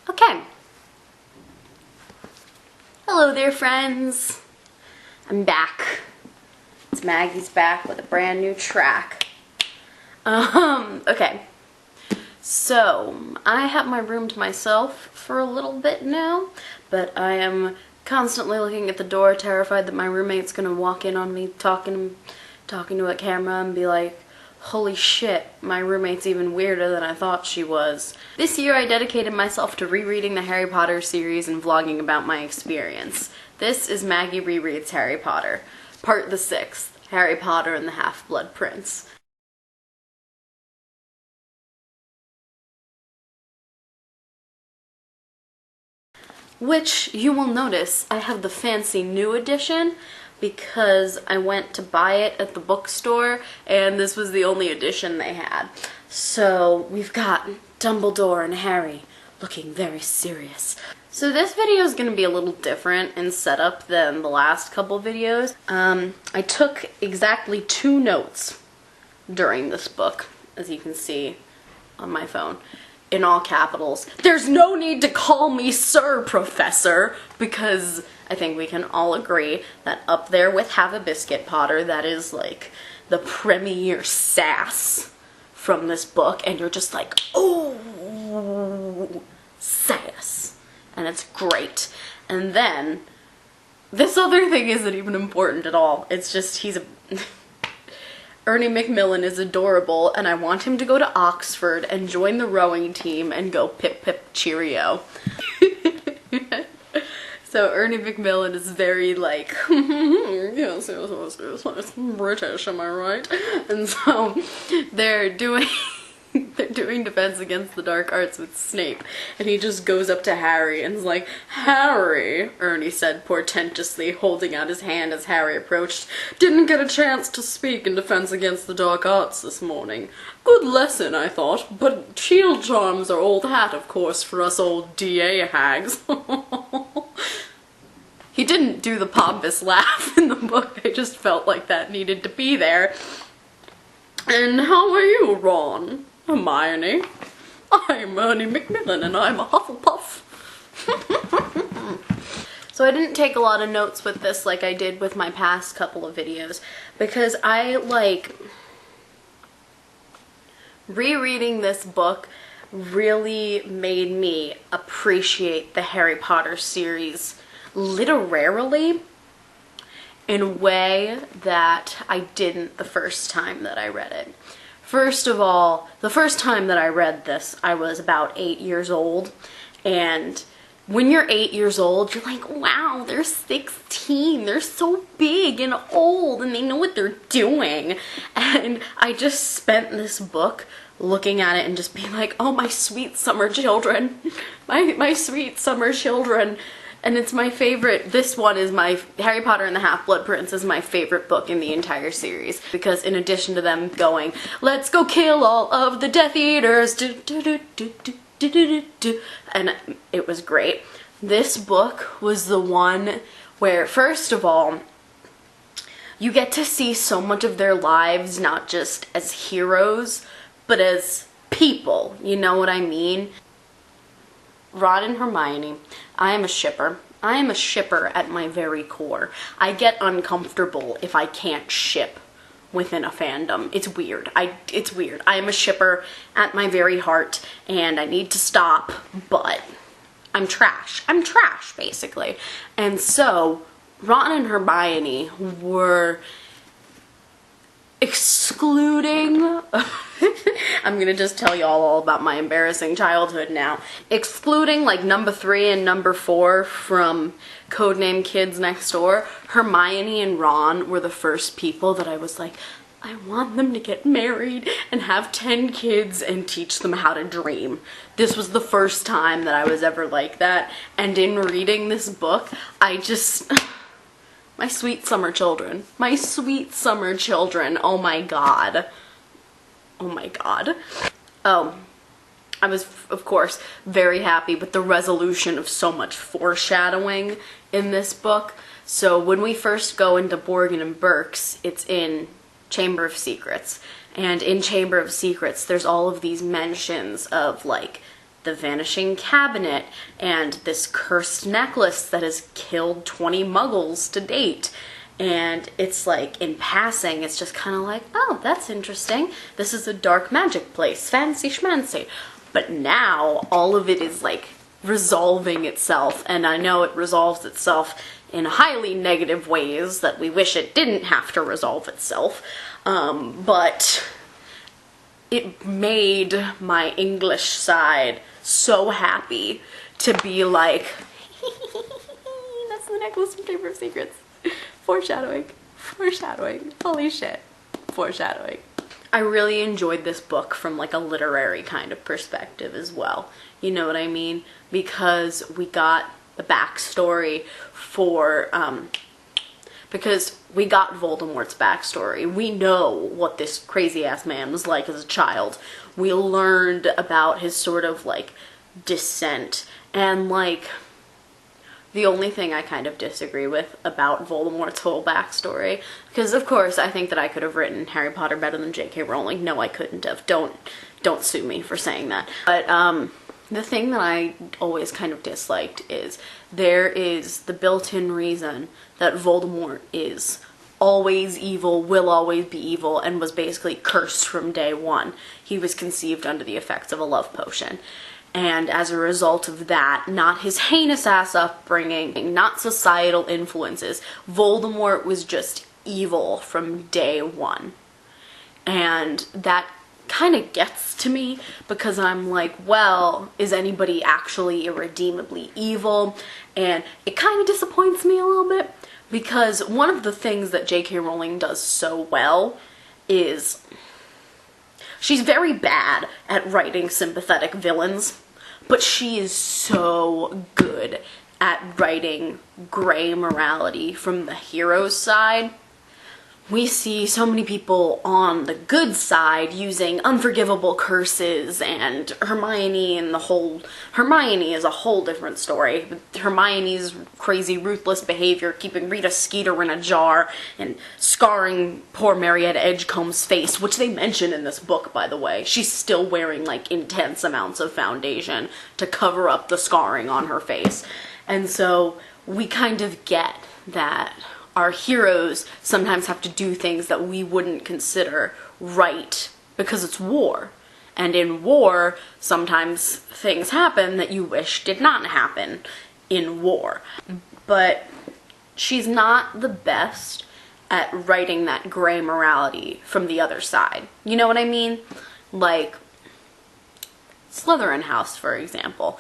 Okay. Hello there, friends. I'm back. It's Maggie's back with a brand new track. Okay. So, I have my room to myself for a little bit now, but I am constantly looking at the door, terrified that my roommate's gonna walk in on me talking to a camera and be like, holy shit, my roommate's even weirder than I thought she was. This year I dedicated myself to rereading the Harry Potter series and vlogging about my experience. This is Maggie Rereads Harry Potter, part the 6th, Harry Potter and the Half-Blood Prince. Which, you will notice, I have the fancy new edition because I went to buy it at the bookstore and this was the only edition they had. So we've got Dumbledore and Harry looking very serious. So this video is going to be a little different in setup than the last couple videos. I took exactly 2 notes during this book, as you can see on my phone. In all capitals. There's no need to call me Sir Professor, because I think we can all agree that up there with Have a Biscuit Potter, that is like the premier sass from this book, and you're just like, oh, sass. And it's great. And then, this other thing isn't even important at all. It's just, he's a... Ernie Macmillan is adorable, and I want him to go to Oxford and join the rowing team and go pip pip cheerio. So Ernie Macmillan is very like, yes, British, am I right? And so they're doing Defense Against the Dark Arts with Snape, and he just goes up to Harry and is like, Harry, Ernie said portentously, holding out his hand as Harry approached. Didn't get a chance to speak in Defense Against the Dark Arts this morning. Good lesson, I thought, but shield charms are old hat, of course, for us old DA hags. He didn't do the pompous laugh in the book, I just felt like that needed to be there. And how are you, Ron? Hermione. I'm Ernie Macmillan and I'm a Hufflepuff. So I didn't take a lot of notes with this like I did with my past couple of videos because I like rereading this book really made me appreciate the Harry Potter series literarily in a way that I didn't the first time that I read it. First of all, the first time that I read this, I was about 8 years old, and when you're 8 years old, you're like, wow, they're 16, they're so big and old, and they know what they're doing. And I just spent this book looking at it and just being like, oh, my sweet summer children, my sweet summer children. And it's my favorite. This one is my Harry Potter and the Half-Blood Prince is my favorite book in the entire series, because in addition to them going, let's go kill all of the Death Eaters, and it was great. This book was the one where, first of all, you get to see so much of their lives, not just as heroes, but as people, you know what I mean? Ron and Hermione, I am a shipper. I am a shipper at my very core. I get uncomfortable if I can't ship within a fandom. It's weird. It's weird. I am a shipper at my very heart, and I need to stop, but I'm trash. I'm trash, basically. And so, Ron and Hermione were excluding... I'm gonna just tell y'all all about my embarrassing childhood now. Excluding like number 3 and number 4 from Codename Kids Next Door, Hermione and Ron were the first people that I was like, I want them to get married and have 10 kids and teach them how to dream. This was the first time that I was ever like that, and in reading this book, I just... my sweet summer children. My sweet summer children. Oh my god. Oh my god. Oh, I was, of course, very happy with the resolution of so much foreshadowing in this book. So when we first go into Borgin and Burke's, it's in Chamber of Secrets. And in Chamber of Secrets, there's all of these mentions of, like, the vanishing cabinet, and this cursed necklace that has killed 20 muggles to date. And it's like, in passing, it's just kind of like, oh, that's interesting. This is a dark magic place. Fancy schmancy. But now, all of it is like resolving itself. And I know it resolves itself in highly negative ways that we wish it didn't have to resolve itself. But it made my English side so happy to be like, that's the necklace from Chamber of Secrets. Foreshadowing. Foreshadowing. Holy shit. Foreshadowing. I really enjoyed this book from like a literary kind of perspective as well. You know what I mean? Because we got the backstory for, because we got Voldemort's backstory. We know what this crazy ass man was like as a child. We learned about his sort of like descent, and like, the only thing I kind of disagree with about Voldemort's whole backstory, because of course I think that I could have written Harry Potter better than J.K. Rowling. No, I couldn't have. Don't sue me for saying that. But the thing that I always kind of disliked is there is the built-in reason that Voldemort is always evil, will always be evil, and was basically cursed from day one. He was conceived under the effects of a love potion. And as a result of that, not his heinous ass upbringing, not societal influences, Voldemort was just evil from day one. And that kind of gets to me, because I'm like, well, is anybody actually irredeemably evil? And it kind of disappoints me a little bit, because one of the things that J.K. Rowling does so well is she's very bad at writing sympathetic villains, but she is so good at writing gray morality from the hero's side. We see so many people on the good side using unforgivable curses, and Hermione is a whole different story. Hermione's crazy, ruthless behavior, keeping Rita Skeeter in a jar and scarring poor Marietta Edgecombe's face, which they mention in this book, by the way. She's still wearing like intense amounts of foundation to cover up the scarring on her face. And so we kind of get that our heroes sometimes have to do things that we wouldn't consider right because it's war. And in war, sometimes things happen that you wish did not happen in war. But she's not the best at writing that gray morality from the other side. You know what I mean? Like Slytherin House, for example.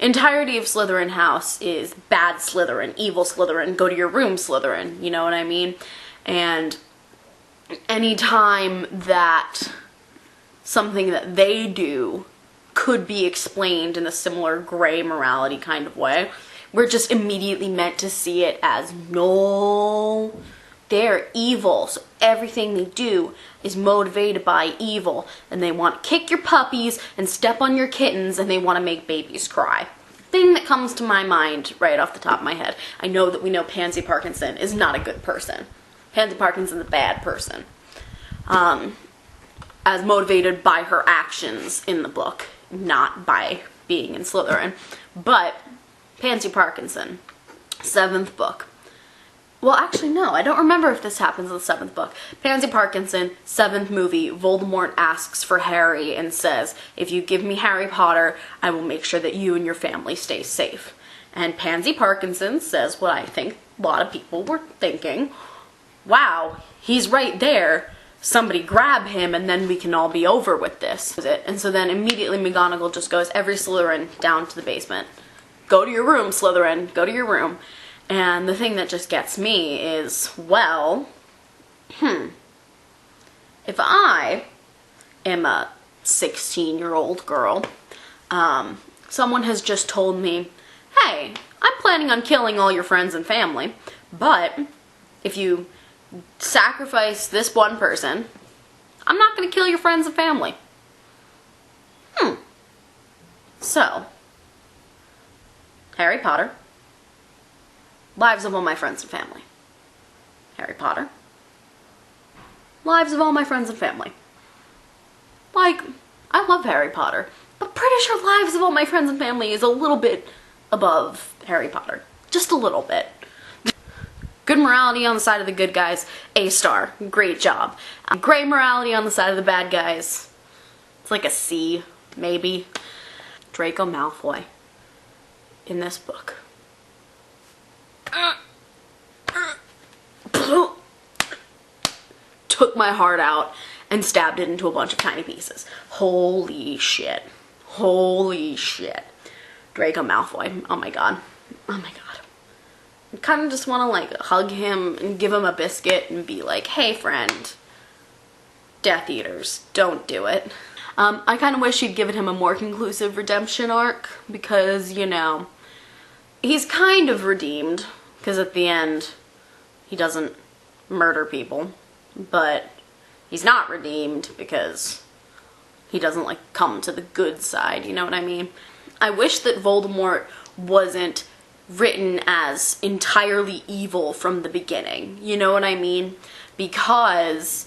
Entirety of Slytherin House is bad Slytherin, evil Slytherin, go to your room Slytherin, you know what I mean? And anytime that something that they do could be explained in a similar gray morality kind of way, we're just immediately meant to see it as, no, they're evil, so everything they do is motivated by evil, and they want to kick your puppies and step on your kittens, and they want to make babies cry. Thing that comes to my mind right off the top of my head, I know that we know Pansy Parkinson is not a good person. Pansy Parkinson's a bad person. As motivated by her actions in the book, not by being in Slytherin. But Pansy Parkinson, 7th book. Well, actually, no, I don't remember if this happens in the 7th book. Pansy Parkinson, 7th movie, Voldemort asks for Harry and says, if you give me Harry Potter, I will make sure that you and your family stay safe. And Pansy Parkinson says what I think a lot of people were thinking. Wow, he's right there. Somebody grab him and then we can all be over with this. And so then immediately McGonagall just goes, every Slytherin down to the basement. Go to your room, Slytherin, go to your room. And the thing that just gets me is, well, if I am a 16-year-old girl, someone has just told me, hey, I'm planning on killing all your friends and family, but if you sacrifice this one person, I'm not going to kill your friends and family. So, Harry Potter, lives of all my friends and family. Harry Potter, lives of all my friends and family. Like, I love Harry Potter. but pretty sure Lives of All My Friends and Family is a little bit above Harry Potter. Just a little bit. Good morality on the side of the good guys, A star, great job. Great morality on the side of the bad guys, it's like a C, maybe. Draco Malfoy in this book took my heart out and stabbed it into a bunch of tiny pieces. Holy shit. Holy shit. Draco Malfoy. Oh my god. Oh my god. I kind of just want to like hug him and give him a biscuit and be like, hey friend, Death Eaters, don't do it. I kind of wish he'd given him a more conclusive redemption arc because, you know, he's kind of redeemed because at the end he doesn't murder people, but he's not redeemed because he doesn't like come to the good side, you know what I mean? I wish that Voldemort wasn't written as entirely evil from the beginning, you know what I mean? Because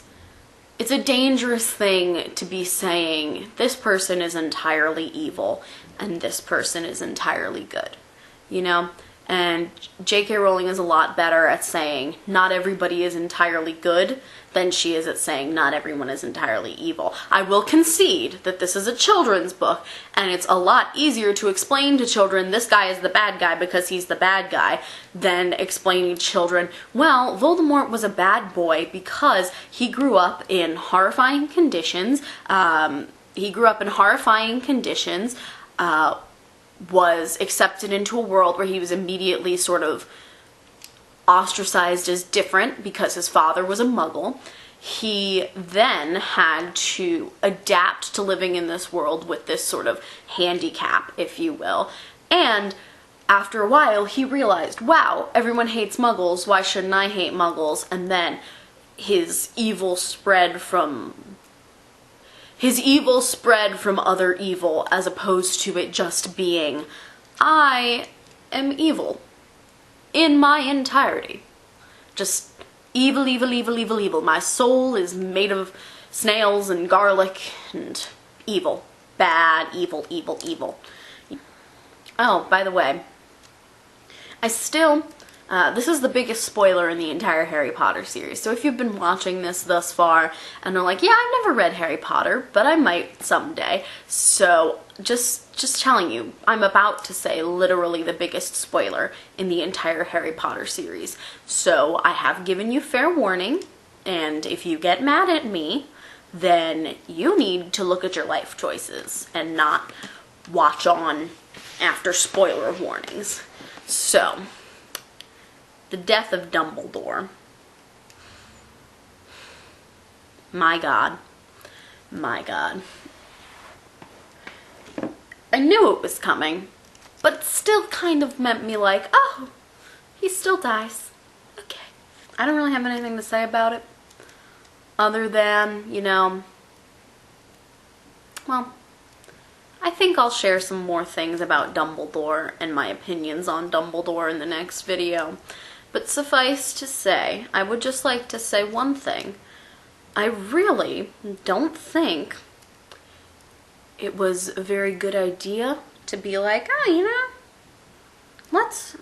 it's a dangerous thing to be saying this person is entirely evil and this person is entirely good, you know? And J.K. Rowling is a lot better at saying not everybody is entirely good than she is at saying not everyone is entirely evil. I will concede that this is a children's book and it's a lot easier to explain to children this guy is the bad guy because he's the bad guy than explaining to children, well, Voldemort was a bad boy because he grew up in horrifying conditions. Was accepted into a world where he was immediately sort of ostracized as different because his father was a muggle. He then had to adapt to living in this world with this sort of handicap, if you will. And after a while, he realized, wow, everyone hates muggles, why shouldn't I hate muggles? And then his evil spread from other evil as opposed to it just being, I am evil in my entirety. Just evil, evil, evil, evil, evil. My soul is made of snails and garlic and evil. Bad, evil, evil, evil. Oh, by the way, this is the biggest spoiler in the entire Harry Potter series. So if you've been watching this thus far and are like, yeah, I've never read Harry Potter, but I might someday. So just telling you, I'm about to say literally the biggest spoiler in the entire Harry Potter series. So I have given you fair warning, and if you get mad at me, then you need to look at your life choices and not watch on after spoiler warnings. So, the death of Dumbledore. My God. My God. I knew it was coming, but still kind of meant me like, oh, he still dies. Okay. I don't really have anything to say about it, other than, you know, well, I think I'll share some more things about Dumbledore and my opinions on Dumbledore in the next video. But suffice to say, I would just like to say one thing. I really don't think it was a very good idea to be like, oh, you know, let's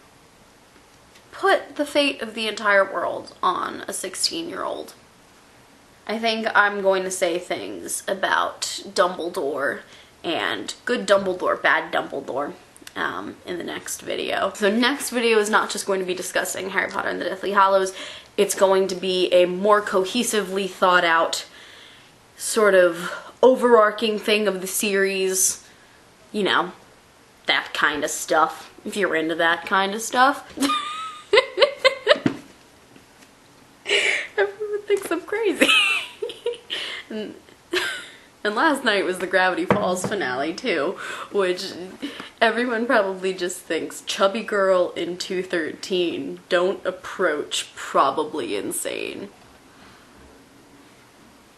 put the fate of the entire world on a 16-year-old. I think I'm going to say things about Dumbledore and good Dumbledore, bad Dumbledore in the next video. So next video is not just going to be discussing Harry Potter and the Deathly Hallows, it's going to be a more cohesively thought out sort of overarching thing of the series, you know, that kind of stuff, if you're into that kind of stuff. Everyone thinks I'm crazy. And last night was the Gravity Falls finale too, which everyone probably just thinks chubby girl in 213, don't approach probably insane.